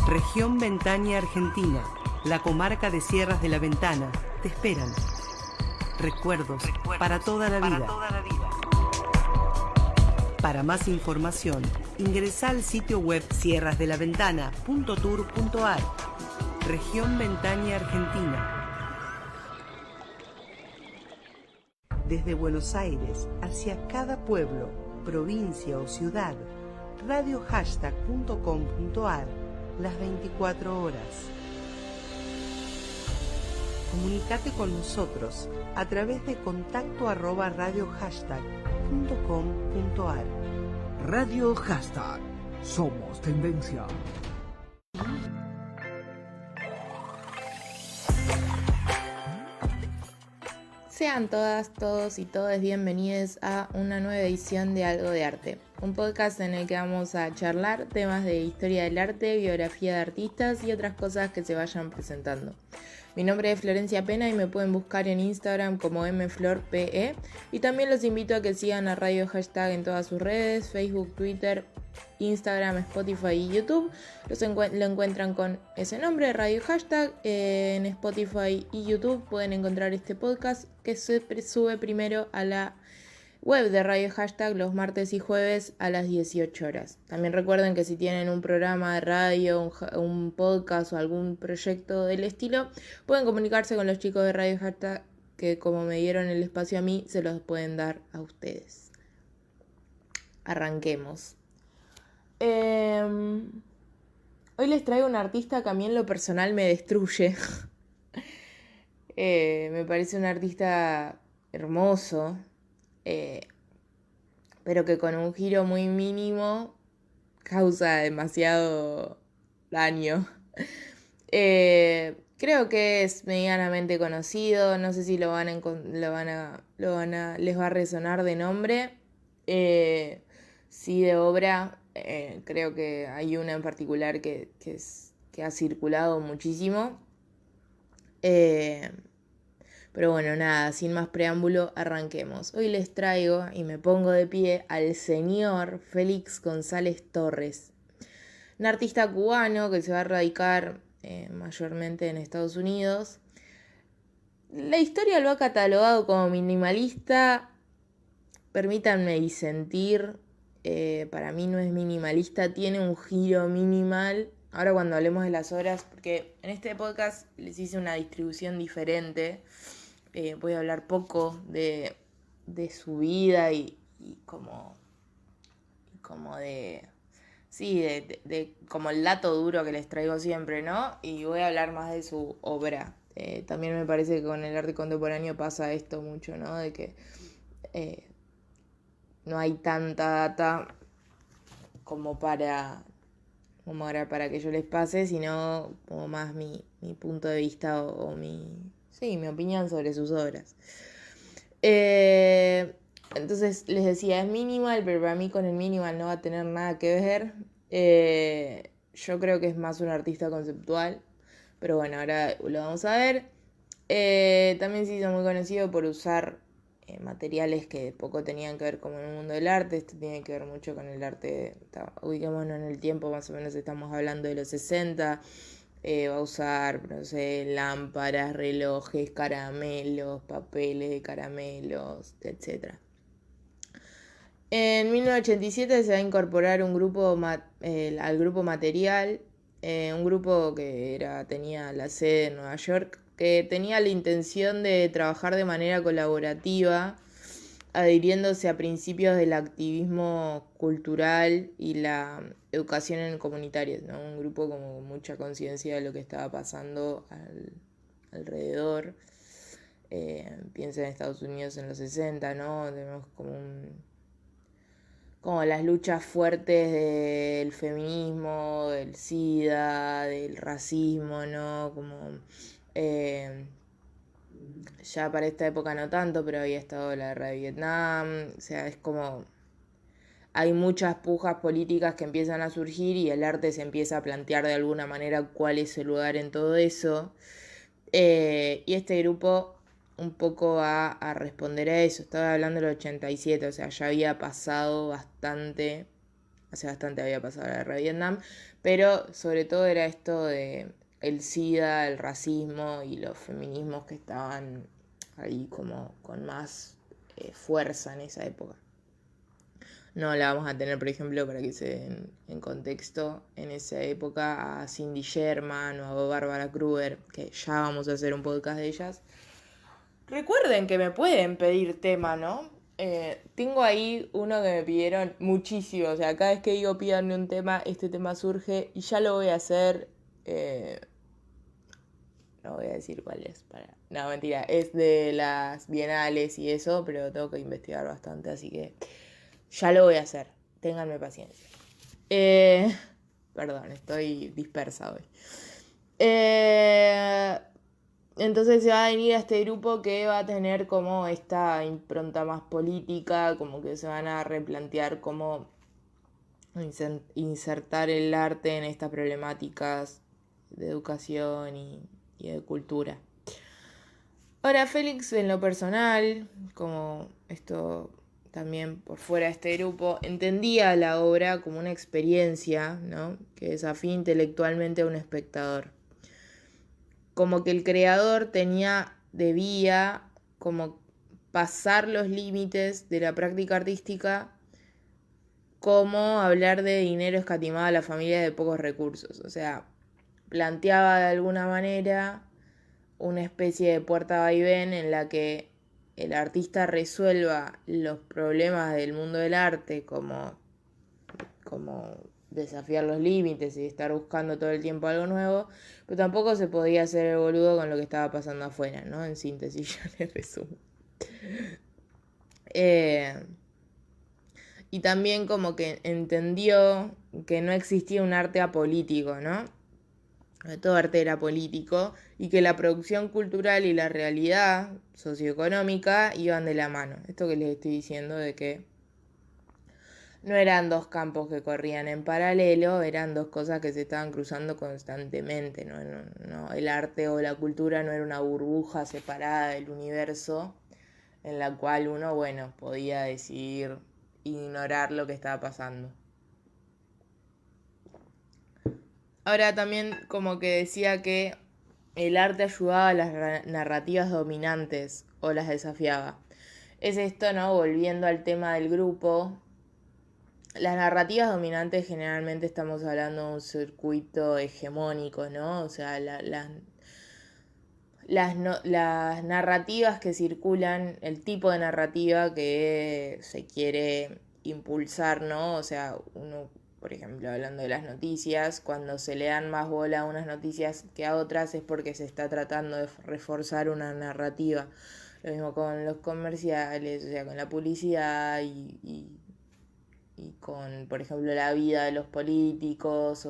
Región Ventaña Argentina, la comarca de Sierras de la Ventana, te esperan. Recuerdos para toda la vida. Para más información, ingresa al sitio web sierrasdelaventana.tour.ar. Región Ventaña Argentina. Desde Buenos Aires hacia cada pueblo, provincia o ciudad, radiohashtag.com.ar, las 24 horas. Comunicate con nosotros a través de contacto@radiohashtag.com.ar. Radio Hashtag. Somos tendencia. Sean todas, todos y todes bienvenidos a una nueva edición de Algo de Arte, un podcast en el que vamos a charlar temas de historia del arte, biografía de artistas y otras cosas que se vayan presentando. Mi nombre es Florencia Pena y me pueden buscar en Instagram como mflorpe, y también los invito a que sigan a Radio Hashtag en todas sus redes, Facebook, Twitter, Instagram, Spotify y YouTube. Lo encuentran con ese nombre, Radio Hashtag. En Spotify y YouTube pueden encontrar este podcast que se sube primero a la web de Radio Hashtag los martes y jueves a las 18 horas. También recuerden que si tienen un programa de radio, un podcast o algún proyecto del estilo, pueden comunicarse con los chicos de Radio Hashtag, que como me dieron el espacio a mí, se los pueden dar a ustedes. Arranquemos. Hoy les traigo un artista que a mí en lo personal me destruye. Me parece un artista hermoso, pero que con un giro muy mínimo causa demasiado daño. Creo que es medianamente conocido, no sé si les va a resonar de nombre. Sí, de obra, creo que hay una en particular que ha circulado muchísimo. Pero bueno, nada, sin más preámbulo, arranquemos. Hoy les traigo, y me pongo de pie, al señor Félix González Torres, un artista cubano que se va a radicar mayormente en Estados Unidos. La historia lo ha catalogado como minimalista. Permítanme disentir, para mí no es minimalista, tiene un giro minimal. Ahora cuando hablemos de las obras, porque en este podcast les hice una distribución diferente, voy a hablar poco de su vida y como de como el dato duro que les traigo siempre, ¿no? Y voy a hablar más de su obra. También me parece que con el arte contemporáneo pasa esto mucho, ¿no? De que no hay tanta data como para que yo les pase, sino como más mi punto de vista o mi opinión sobre sus obras. Entonces les decía, es minimal, pero para mí con el minimal no va a tener nada que ver. Yo creo que es más un artista conceptual, pero bueno, ahora lo vamos a ver. También se hizo muy conocido por usar materiales que poco tenían que ver como en el mundo del arte. Esto tiene que ver mucho con el arte, ubiquémonos en el tiempo, más o menos estamos hablando de los 60. Va a usar, no sé, lámparas, relojes, caramelos, papeles de caramelos, etc. En 1987 se va a incorporar un grupo al grupo Material, un grupo que tenía la sede en Nueva York, que tenía la intención de trabajar de manera colaborativa, adhiriéndose a principios del activismo cultural y la educación en comunitarios, ¿no? Un grupo como mucha conciencia de lo que estaba pasando alrededor. Piensa en Estados Unidos en los 60, ¿no? Tenemos como las luchas fuertes del feminismo, del SIDA, del racismo, ¿no? Como ya para esta época no tanto, pero había estado la guerra de Vietnam. O sea, es como hay muchas pujas políticas que empiezan a surgir y el arte se empieza a plantear de alguna manera cuál es el lugar en todo eso. Y este grupo un poco va a responder a eso. Estaba hablando del 87, o sea, ya había pasado bastante hace bastante había pasado la guerra de Vietnam, pero sobre todo era esto de el SIDA, el racismo y los feminismos que estaban ahí como con más fuerza en esa época. No la vamos a tener, por ejemplo, para que se den en contexto, en esa época a Cindy Sherman o a Bárbara Kruger, que ya vamos a hacer un podcast de ellas. Recuerden que me pueden pedir tema, ¿no? Tengo ahí uno que me pidieron muchísimo, o sea, cada vez que digo pídanme un tema, este tema surge y ya lo voy a hacer. No voy a decir cuál es. No, mentira, es de las bienales y eso, pero tengo que investigar bastante, así que ya lo voy a hacer. Ténganme paciencia. Perdón, estoy dispersa hoy. Entonces se va a venir a este grupo que va a tener como esta impronta más política, como que se van a replantear cómo insertar el arte en estas problemáticas de educación y de cultura. Ahora, Félix, en lo personal, como esto también por fuera de este grupo, entendía la obra como una experiencia, ¿no?, que desafía intelectualmente a un espectador. Como que el creador debía como pasar los límites de la práctica artística, como hablar de dinero escatimado a la familia de pocos recursos. O sea, planteaba de alguna manera una especie de puerta vaivén en la que el artista resuelva los problemas del mundo del arte, como desafiar los límites y estar buscando todo el tiempo algo nuevo, pero tampoco se podía hacer el boludo con lo que estaba pasando afuera, ¿no? En síntesis, ya les resumo. Y también como que entendió que no existía un arte apolítico, ¿no? Todo arte era político y que la producción cultural y la realidad socioeconómica iban de la mano. Esto que les estoy diciendo de que no eran dos campos que corrían en paralelo, eran dos cosas que se estaban cruzando constantemente. No, el arte o la cultura no era una burbuja separada del universo en la cual uno, podía decidir ignorar lo que estaba pasando. Ahora también como que decía que el arte ayudaba a las narrativas dominantes o las desafiaba. Es esto, ¿no? Volviendo al tema del grupo. Las narrativas dominantes generalmente estamos hablando de un circuito hegemónico, ¿no? O sea, las narrativas que circulan, el tipo de narrativa que se quiere impulsar, ¿no? O sea, uno, por ejemplo, hablando de las noticias, cuando se le dan más bola a unas noticias que a otras es porque se está tratando de reforzar una narrativa. Lo mismo con los comerciales, o sea, con la publicidad y con, por ejemplo, la vida de los políticos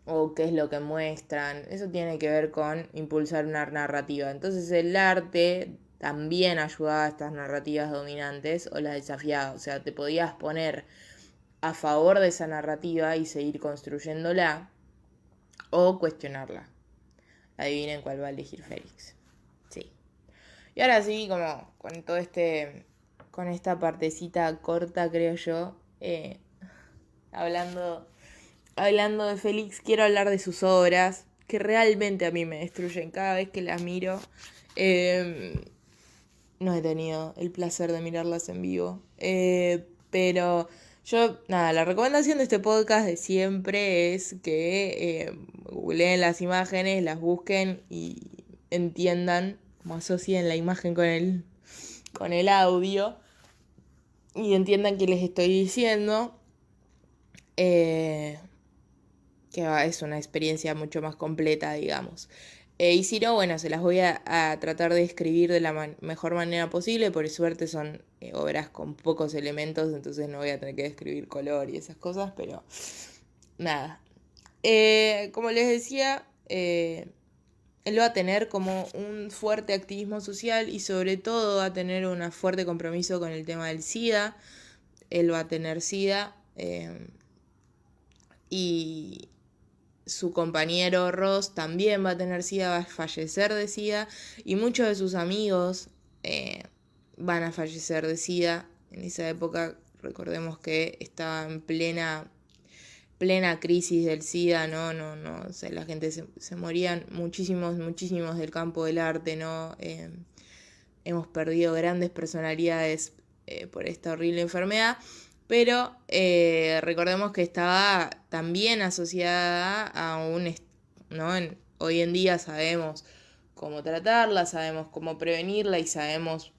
o qué es lo que muestran. Eso tiene que ver con impulsar una narrativa. Entonces el arte también ayudaba a estas narrativas dominantes o las desafiaba. O sea, te podías poner a favor de esa narrativa y seguir construyéndola o cuestionarla. Adivinen cuál va a elegir Félix. Sí. Y ahora sí, como con esta partecita corta, creo yo, hablando de Félix, quiero hablar de sus obras, que realmente a mí me destruyen cada vez que las miro. No he tenido el placer de mirarlas en vivo, pero yo, la recomendación de este podcast de siempre es que googleen las imágenes, las busquen y entiendan, como asocien la imagen con el audio y entiendan qué les estoy diciendo. Que es una experiencia mucho más completa, digamos. Y si no, se las voy a tratar de escribir de la mejor manera posible. Por suerte son obras con pocos elementos, entonces no voy a tener que describir color y esas cosas, pero nada. Como les decía, él va a tener como un fuerte activismo social y sobre todo va a tener un fuerte compromiso con el tema del SIDA. Él va a tener SIDA y su compañero Ross también va a tener SIDA, va a fallecer de SIDA y muchos de sus amigos van a fallecer de SIDA. En esa época recordemos que estaba en plena plena crisis del SIDA, no, o sea, la gente se morían muchísimos del campo del arte, ¿no? Hemos perdido grandes personalidades por esta horrible enfermedad, pero recordemos que estaba también asociada a ¿no? Hoy en día sabemos cómo tratarla, sabemos cómo prevenirla y sabemos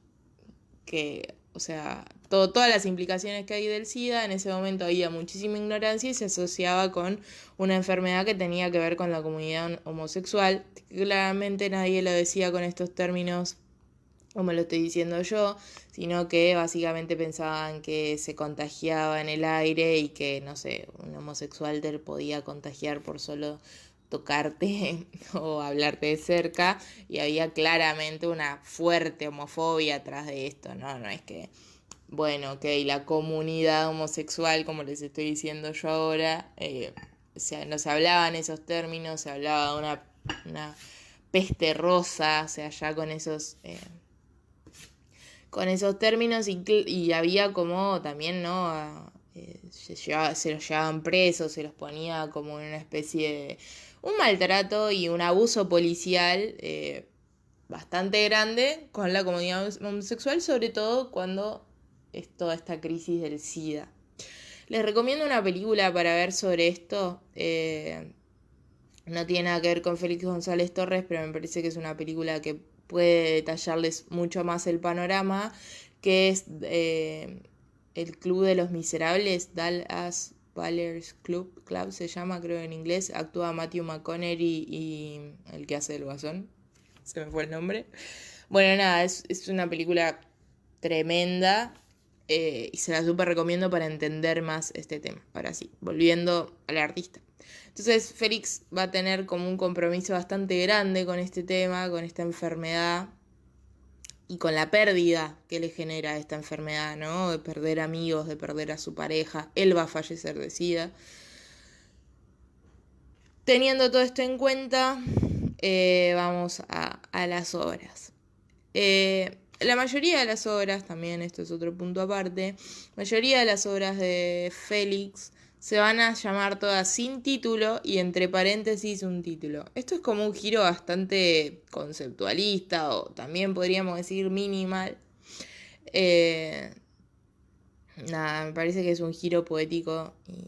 que, o sea, todas las implicaciones que hay del SIDA. En ese momento había muchísima ignorancia y se asociaba con una enfermedad que tenía que ver con la comunidad homosexual. Claramente nadie lo decía con estos términos como lo estoy diciendo yo, sino que básicamente pensaban que se contagiaba en el aire y que, no sé, un homosexual te podía contagiar por solo tocarte o hablarte de cerca, y había claramente una fuerte homofobia atrás de esto, no es que, bueno, ok, la comunidad homosexual, como les estoy diciendo yo ahora, no se hablaba en esos términos, se hablaba de una peste rosa, o sea, ya con esos términos, y había como también, ¿no? Se los llevaban presos, se los ponía como en una especie de un maltrato y un abuso policial bastante grande con la comunidad homosexual, sobre todo cuando es toda esta crisis del SIDA. Les recomiendo una película para ver sobre esto. No tiene nada que ver con Félix González Torres, pero me parece que es una película que puede detallarles mucho más el panorama, que es El Club de los Miserables, Dallas Buyers Club se llama, creo en inglés. Actúa Matthew McConaughey y el que hace el Guasón, se me fue el nombre. Bueno, nada, es una película tremenda y se la súper recomiendo para entender más este tema. Ahora sí, volviendo al artista. Entonces Félix va a tener como un compromiso bastante grande con este tema, con esta enfermedad y con la pérdida que le genera esta enfermedad, ¿no? De perder amigos, de perder a su pareja. Él va a fallecer de SIDA. Teniendo todo esto en cuenta, vamos a las obras. La mayoría de las obras, también esto es otro punto aparte, la mayoría de las obras de Félix se van a llamar todas sin título y entre paréntesis un título. Esto es como un giro bastante conceptualista, o también podríamos decir minimal. Me parece que es un giro poético y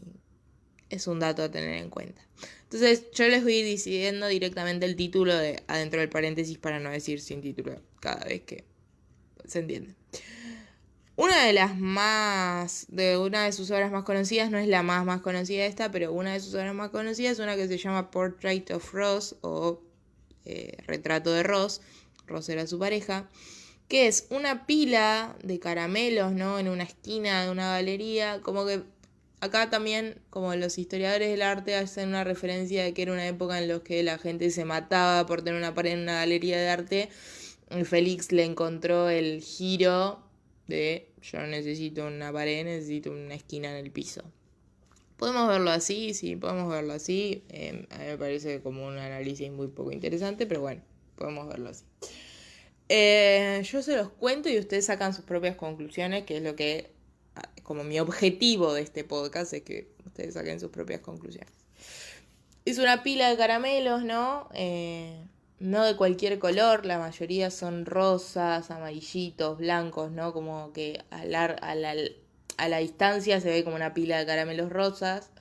es un dato a tener en cuenta. Entonces yo les voy a ir diciendo directamente el título de adentro del paréntesis para no decir sin título cada vez que se entiende. Una de sus obras más conocidas, no es la más conocida esta, pero una de sus obras más conocidas es una que se llama Portrait of Ross, o Retrato de Ross. Ross era su pareja, que es una pila de caramelos, ¿no? En una esquina de una galería, como que acá también, como los historiadores del arte hacen una referencia de que era una época en la que la gente se mataba por tener una pared en una galería de arte. Félix le encontró el giro de yo no necesito una pared, necesito una esquina en el piso. ¿Podemos verlo así? Sí, podemos verlo así. A mí me parece como un análisis muy poco interesante, pero bueno, podemos verlo así. Yo se los cuento y ustedes sacan sus propias conclusiones, que es lo que, como mi objetivo de este podcast, es que ustedes saquen sus propias conclusiones. Es una pila de caramelos, ¿no? No de cualquier color, la mayoría son rosas, amarillitos, blancos, ¿no? Como que a la distancia se ve como una pila de caramelos rosas.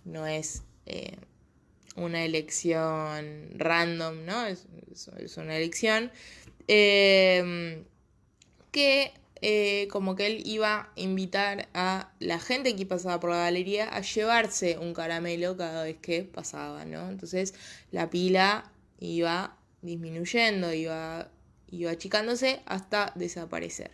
No es una elección random, ¿no? Es una elección que como que él iba a invitar a la gente que pasaba por la galería a llevarse un caramelo cada vez que pasaba, ¿no? Entonces la pila iba disminuyendo, iba achicándose hasta desaparecer.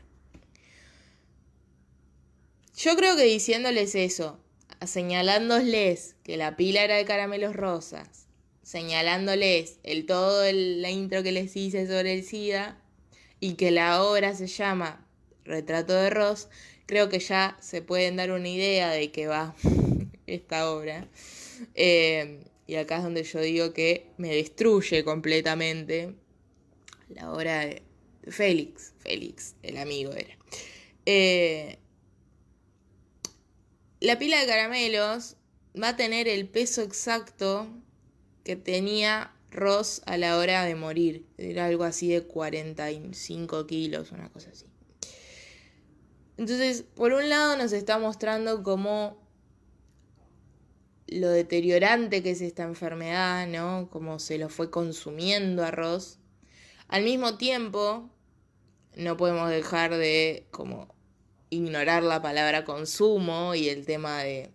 Yo creo que diciéndoles eso, señalándoles que la pila era de caramelos rosas, señalándoles la intro que les hice sobre el SIDA y que la obra se llama Retrato de Ross, creo que ya se pueden dar una idea de qué va esta obra. Y acá es donde yo digo que me destruye completamente la obra de Félix, el amigo era. La pila de caramelos va a tener el peso exacto que tenía Ross a la hora de morir. Era algo así de 45 kilos, una cosa así. Entonces, por un lado nos está mostrando cómo lo deteriorante que es esta enfermedad, ¿no? Cómo se lo fue consumiendo a Ross. Al mismo tiempo, no podemos dejar de como ignorar la palabra consumo y el tema de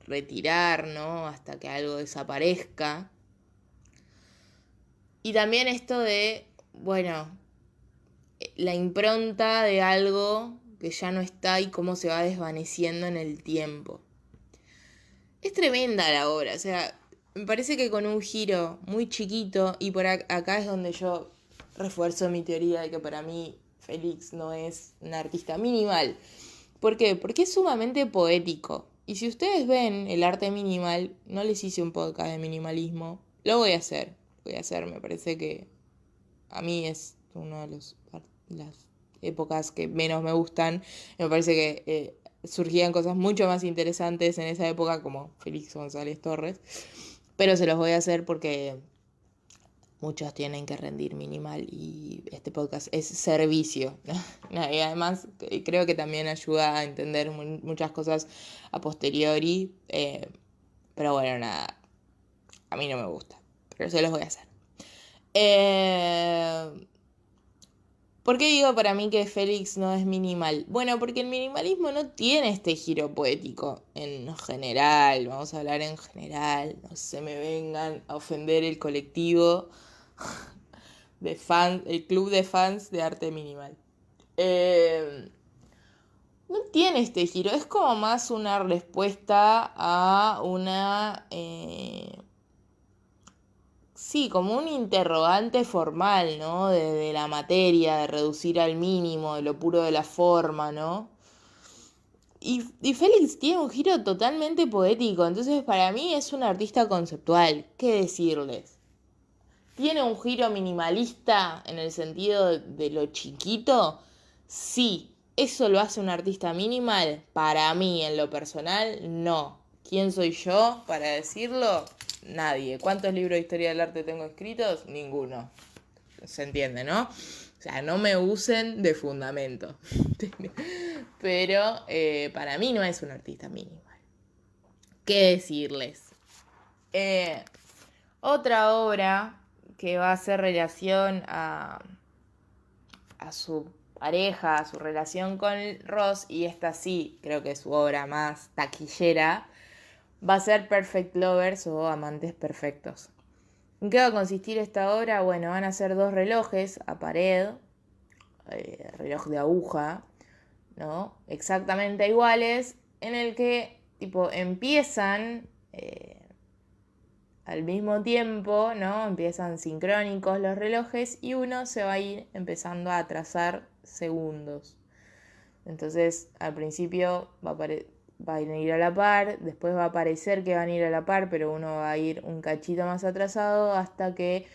retirar, ¿no? Hasta que algo desaparezca. Y también esto de, bueno, la impronta de algo que ya no está y cómo se va desvaneciendo en el tiempo. Es tremenda la obra, o sea, me parece que con un giro muy chiquito, y por acá es donde yo refuerzo mi teoría de que para mí Félix no es un artista minimal. ¿Por qué? Porque es sumamente poético. Y si ustedes ven el arte minimal, no les hice un podcast de minimalismo, lo voy a hacer, me parece que a mí es una de las épocas que menos me gustan. Me parece que surgían cosas mucho más interesantes en esa época, como Félix González Torres. Pero se los voy a hacer porque muchos tienen que rendir minimal y este podcast es servicio. Y además creo que también ayuda a entender muchas cosas a posteriori. Pero bueno, nada, a mí no me gusta, pero se los voy a hacer. ¿Por qué digo para mí que Félix no es minimal? Bueno, porque el minimalismo no tiene este giro poético en general. Vamos a hablar en general. No se me vengan a ofender el colectivo de fans, el club de fans de arte minimal. No tiene este giro. Es como más una respuesta a una... sí, como un interrogante formal, ¿no? De la materia, de reducir al mínimo, de lo puro de la forma, ¿no? Y Félix tiene un giro totalmente poético, entonces para mí es un artista conceptual. ¿Qué decirles? ¿Tiene un giro minimalista en el sentido de lo chiquito? Sí. ¿Eso lo hace un artista minimal? Para mí, en lo personal, no. ¿Quién soy yo para decirlo? Nadie. ¿Cuántos libros de historia del arte tengo escritos? Ninguno. Se entiende, ¿no? O sea, no me usen de fundamento. Pero para mí no es un artista minimal. ¿Qué decirles? Otra obra que va a hacer relación a su pareja, a su relación con Ross, y esta sí, creo que es su obra más taquillera, va a ser Perfect Lovers o Amantes Perfectos. ¿En qué va a consistir esta obra? Bueno, van a ser 2 relojes a pared, reloj de aguja, ¿no? Exactamente iguales, en el que tipo empiezan al mismo tiempo, ¿no? Empiezan sincrónicos los relojes y uno se va a ir empezando a atrasar segundos. Entonces, al principio va a ir a la par, después va a parecer que van a ir a la par, pero uno va a ir un cachito más atrasado hasta que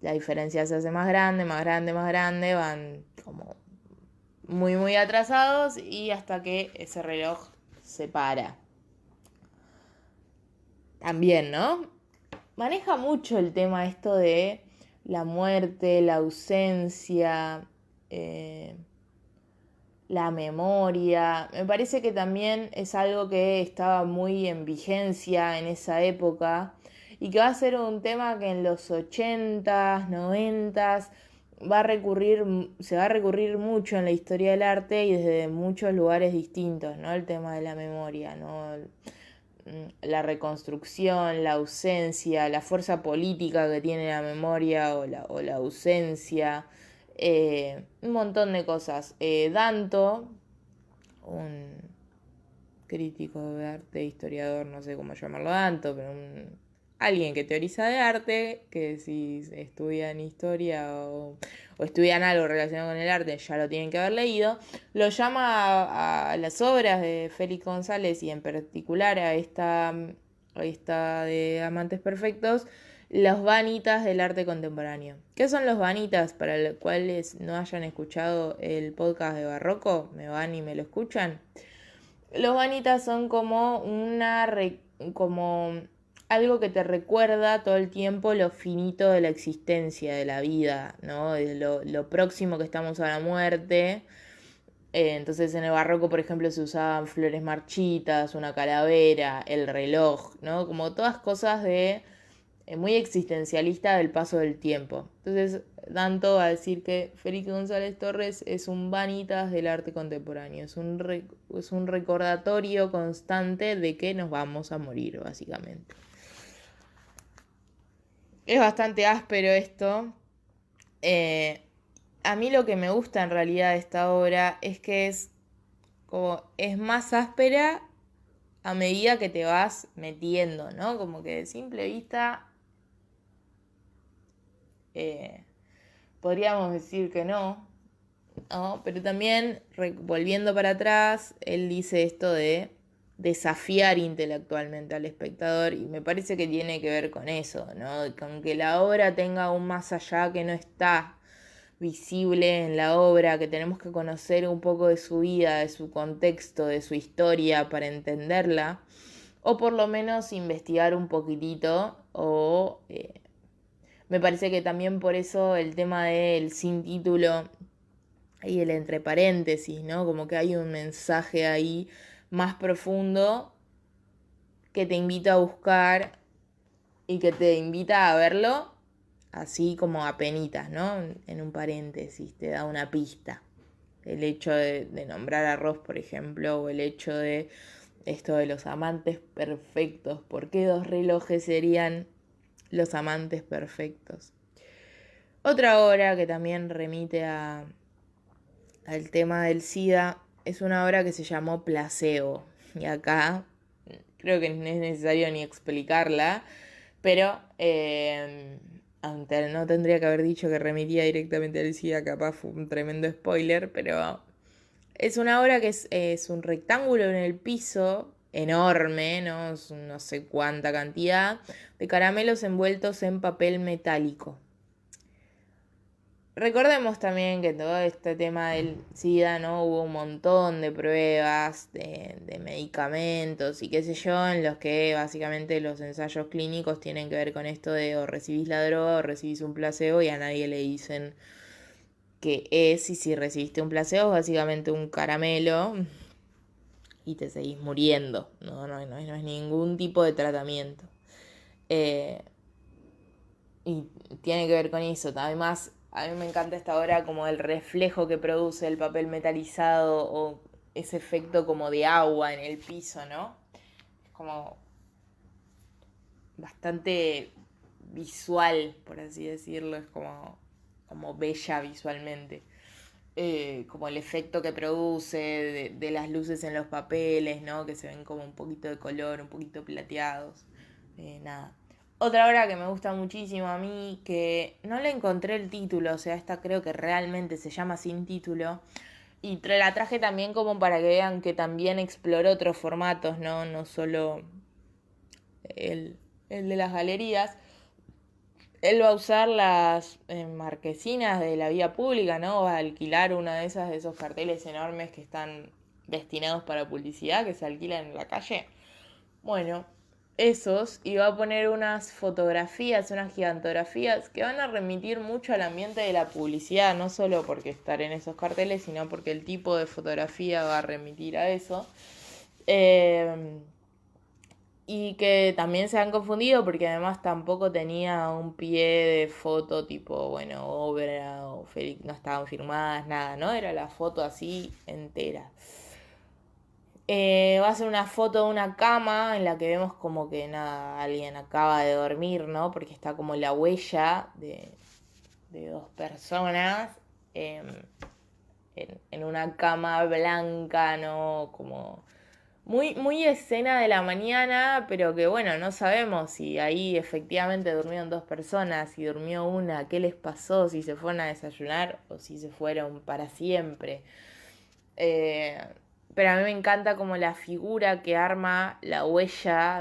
la diferencia se hace más grande, más grande, más grande, van como muy, muy atrasados y hasta que ese reloj se para. También, ¿no? Maneja mucho el tema esto de la muerte, la ausencia, la memoria. Me parece que también es algo que estaba muy en vigencia en esa época y que va a ser un tema que en los 80s, 90s se va a recurrir mucho en la historia del arte y desde muchos lugares distintos, ¿no? El tema de la memoria, ¿no? La reconstrucción, la ausencia, la fuerza política que tiene la memoria o la ausencia, un montón de cosas. Danto, un crítico de arte, historiador, no sé cómo llamarlo Danto, pero alguien que teoriza de arte, que si estudian historia o estudian algo relacionado con el arte, ya lo tienen que haber leído, lo llama a las obras de Félix González y en particular a esta de Amantes Perfectos, los vanitas del arte contemporáneo. ¿Qué son los vanitas? Para los cuales no hayan escuchado el podcast de Barroco, me van y me lo escuchan. Los vanitas son como una como algo que te recuerda todo el tiempo lo finito de la existencia, de la vida, ¿no? De lo próximo que estamos a la muerte. Entonces en el barroco, por ejemplo, se usaban flores marchitas, una calavera, el reloj, ¿no? Como todas cosas de muy existencialista del paso del tiempo. Entonces dan todo a decir que Félix González Torres es un vanitas del arte contemporáneo, es un recordatorio constante de que nos vamos a morir, básicamente. Es bastante áspero esto. A mí lo que me gusta en realidad de esta obra es que es más áspera a medida que te vas metiendo, ¿no? Como que de simple vista podríamos decir que no, ¿no? Pero también, volviendo para atrás, él dice esto de desafiar intelectualmente al espectador, y me parece que tiene que ver con eso, ¿no? Con que la obra tenga un más allá que no está visible en la obra, que tenemos que conocer un poco de su vida, de su contexto, de su historia para entenderla, o por lo menos investigar un poquitito, o me parece que también por eso el tema del sin título y el entre paréntesis, ¿no? Como que hay un mensaje ahí más profundo que te invita a buscar y que te invita a verlo así como a penitas, ¿no? En un paréntesis, te da una pista. El hecho de nombrar a Ross, por ejemplo, o el hecho de esto de los amantes perfectos. ¿Por qué dos relojes serían los amantes perfectos? Otra obra que también remite al tema del SIDA es una obra que se llamó Placebo. Y acá creo que no es necesario ni explicarla, pero aunque no tendría que haber dicho que remitía directamente al SIDA, capaz fue un tremendo spoiler, pero es una obra que es un rectángulo en el piso enorme, ¿no? No sé cuánta cantidad de caramelos envueltos en papel metálico. Recordemos también que todo este tema del SIDA, ¿no? Hubo un montón de pruebas de medicamentos y qué sé yo, en los que básicamente los ensayos clínicos tienen que ver con esto de o recibís la droga o recibís un placebo, y a nadie le dicen qué es, y si recibiste un placebo es básicamente un caramelo y te seguís muriendo, no es ningún tipo de tratamiento. Y tiene que ver con eso. Además, a mí me encanta esta obra como el reflejo que produce el papel metalizado o ese efecto como de agua en el piso, ¿no? Es como bastante visual, por así decirlo. Es como bella visualmente. Como el efecto que produce de las luces en los papeles, ¿no? Que se ven como un poquito de color, un poquito plateados. Nada. Otra obra que me gusta muchísimo a mí, que no le encontré el título, o sea, esta creo que realmente se llama Sin Título, y la traje también como para que vean que también exploró otros formatos, ¿no? No solo el de las galerías. Él va a usar las marquesinas de la vía pública, ¿no? Va a alquilar una de esos carteles enormes que están destinados para publicidad, que se alquilan en la calle. Bueno, esos, y va a poner unas fotografías, unas gigantografías que van a remitir mucho al ambiente de la publicidad, no solo porque estar en esos carteles, sino porque el tipo de fotografía va a remitir a eso. Y que también se han confundido porque además tampoco tenía un pie de foto tipo, bueno, obra o Félix, no estaban firmadas, nada, ¿no? Era la foto así entera. Va a ser una foto de una cama en la que vemos como que nada, alguien acaba de dormir, ¿no? Porque está como la huella de dos personas en una cama blanca, ¿no? Como muy escena de la mañana, pero que bueno, no sabemos si ahí efectivamente durmieron dos personas, si durmió una, qué les pasó, si se fueron a desayunar o si se fueron para siempre. Pero a mí me encanta como la figura que arma la huella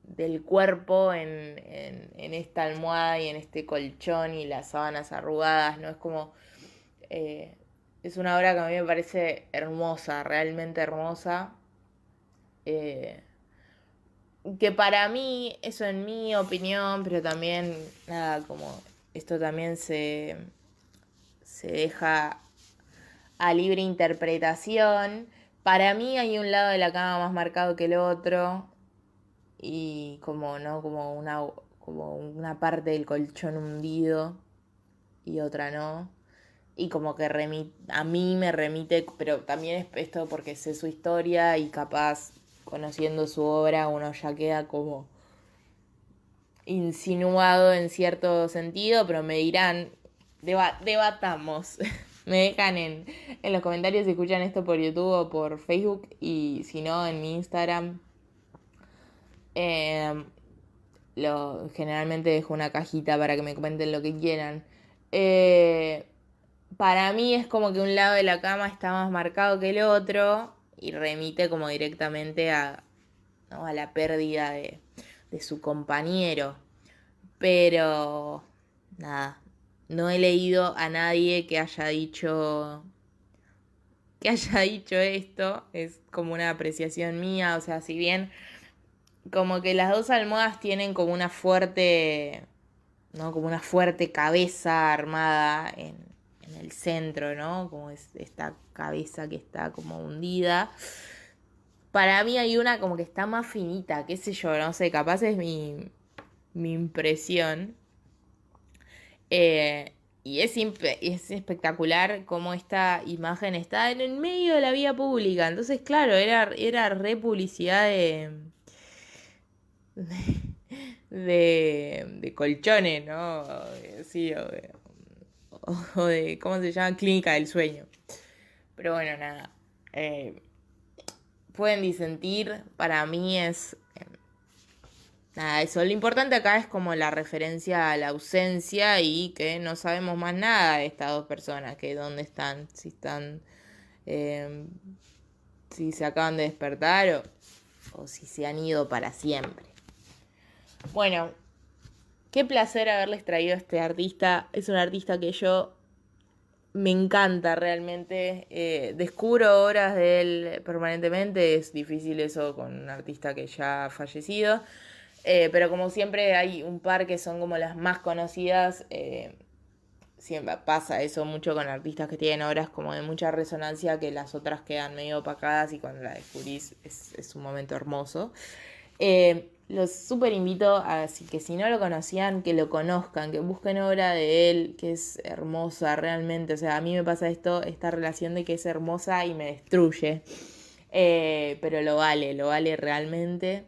del cuerpo en esta almohada y en este colchón y las sábanas arrugadas, ¿no? Es como... es una obra que a mí me parece hermosa, realmente hermosa. Que para mí, eso en mi opinión, pero también, nada, como esto también se deja a libre interpretación. Para mí hay un lado de la cama más marcado que el otro y como una parte del colchón hundido y otra no. Y como que a mí me remite, pero también es esto porque sé su historia y capaz conociendo su obra uno ya queda como insinuado en cierto sentido, pero me dirán, debatamos. Me dejan en los comentarios si escuchan esto por YouTube o por Facebook, y si no, en mi Instagram. Generalmente dejo una cajita para que me comenten lo que quieran. Para mí es como que un lado de la cama está más marcado que el otro y remite como directamente a la pérdida de su compañero. Pero nada, no he leído a nadie que haya dicho esto. Es como una apreciación mía. O sea, si bien como que las dos almohadas tienen como una fuerte, ¿no? Como una fuerte cabeza armada en el centro, ¿no? Como esta cabeza que está como hundida. Para mí hay una como que está más finita, qué sé yo, no sé, capaz es mi impresión. Y es espectacular cómo esta imagen está en el medio de la vía pública. Entonces, claro, era re publicidad de colchones, ¿no? Sí, o de, ¿cómo se llama? Clínica del sueño. Pero bueno, nada. Pueden disentir. Para mí es... nada, eso. Lo importante acá es como la referencia a la ausencia y que no sabemos más nada de estas dos personas. Que dónde están. Si están... si se acaban de despertar o si se han ido para siempre. Bueno, qué placer haberles traído a este artista. Es un artista que yo me encanta realmente. Descubro obras de él permanentemente. Es difícil eso con un artista que ya ha fallecido. Pero como siempre hay un par que son como las más conocidas. Siempre pasa eso mucho con artistas que tienen obras como de mucha resonancia, que las otras quedan medio opacadas y cuando la descubrís es un momento hermoso. Los súper invito así que si no lo conocían, que lo conozcan, que busquen obra de él, que es hermosa realmente. O sea, a mí me pasa esta relación de que es hermosa y me destruye. Pero lo vale realmente.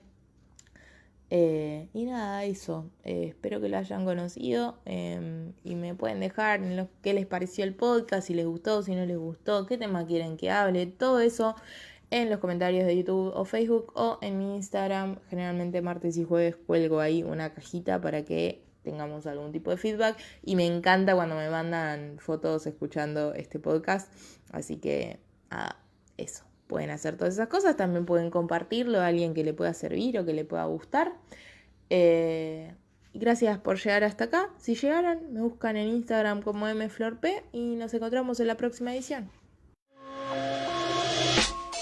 Y nada, eso. Espero que lo hayan conocido. Y me pueden dejar qué les pareció el podcast, si les gustó, si no les gustó, qué tema quieren que hable, todo eso en los comentarios de YouTube o Facebook o en mi Instagram. Generalmente martes y jueves cuelgo ahí una cajita para que tengamos algún tipo de feedback. Y me encanta cuando me mandan fotos escuchando este podcast. Así que, eso. Pueden hacer todas esas cosas. También pueden compartirlo a alguien que le pueda servir o que le pueda gustar. Gracias por llegar hasta acá. Si llegaron, me buscan en Instagram como mflorp y nos encontramos en la próxima edición.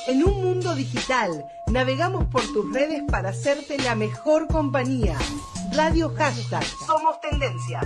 En un mundo digital, navegamos por tus redes para hacerte la mejor compañía. Radio Hashtag. Somos tendencia.